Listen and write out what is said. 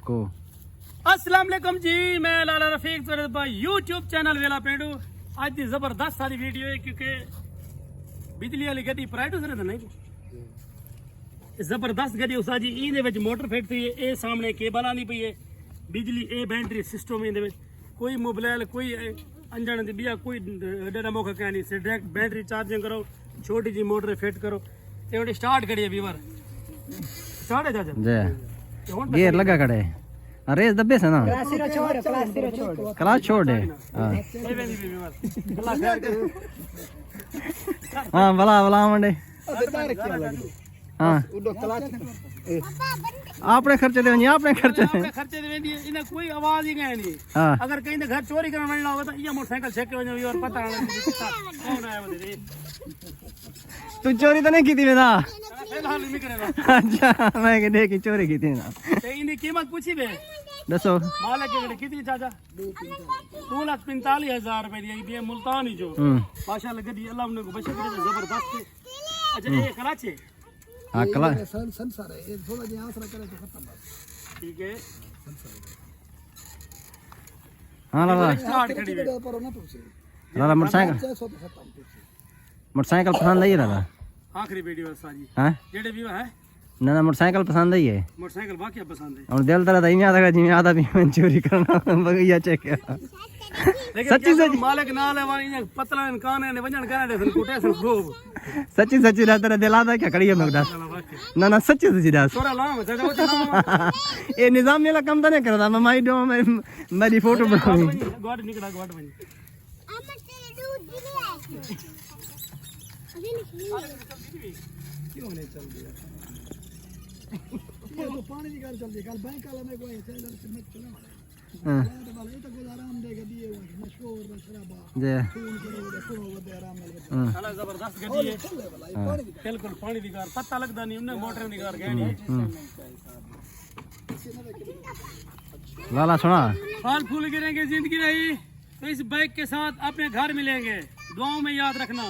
को अस्सलाम वालेकुम जी, मैं लाला रफीक यूट्यूब चैनल वेला पेंडू। आज की जबरदस्त सारी वीडियो है क्योंकि बिजली वाली गड्डी प्राइवेट से नहीं जबरदस्त गड्डी उस जी इन मोटर फिट थी है, सामने केबल आनी पई है, बिजली ए बैटरी सिस्टम इन कोई मोबाइल कोई अंजन बिया कोई डेढ़ा मौका क्या नहीं, डायरेक्ट बैटरी चार्जिंग करो, छोटी जी मोटर फिट करो। ये स्टार्ट करिए व्यूअर, स्टार्ट है चाचा गियर लगा खड़े रेस दब्बे से ना क्लास छोड़ दे। हाँ भला भला मंडे हाँ आपने खर्चे दे आपने खर्चे दे इन्हें कोई आवाज ही नहीं। हाँ अगर कहीं घर चोरी करना वणना होगा तो ये मोटरसाइकिल छेक के वजह और पता कौन आया वो दे। तू चोरी तो नहीं की थी ना? फिलहाल नहीं करेगा। अच्छा मैं के देख चोरी की थी ना। ते इनकी कीमत पूछी बे दसो मालिक के कितनी चाचा? 2,45,000 रुपए दी ये मुल्तानी जो माशाल्लाह गड्डी अल्लाह ने को बशे जबरदस्त है। अच्छा ये कराची हाँ कला संसार है, ये थोड़ा जी आसरा करे तो खत्म बस। ठीक है हाँ लाला स्टार्ट खड़ी है पर ना तुझसे लाला मोटरसाइकिल 600 तो खत्म तुझसे मोटरसाइकिल पसंद आई लाला? आखिरी वीडियो है साजी हाँ जेडे भी है ना ना मोटरसाइकिल पसंद आई है मोटरसाइकिल वाकई पसंद है और दिल तरह नहीं आता जिम्मे आधा भी चोरी करना बगैया चेक सच्ची सच्ची मालिक नाल है वाली पतला कान ने वजन करे सन कुटे सन खूब सच्ची सच्ची ना तेरा दिल आता क्या कड़ी है मगदास ना ना सच्ची सच्ची दास तोरा लाम चाचा वो ये निजाम मेरा काम तो नहीं करता मैं माई दो मैं मेरी फोटो बनाऊंगी गॉड निकला गॉड बन क्यों नहीं चल दिया ये तो पानी की गाड़ी चल दी कल बैंक वाला में कोई चैनल से मत चला हां ये तो कोई आराम देगा दिए हुए मशहूर शराबा जे खून करो वो दे आराम मिल साला जबरदस्त गड्डी है बिल्कुल पानी दी कार पता लगदा नहीं उन्हें मोटर दी कार गहनी लाला सुना फल फूल गिरेंगे जिंदगी रही तो इस बाइक के साथ अपने घर मिलेंगे, दुआओं में याद रखना।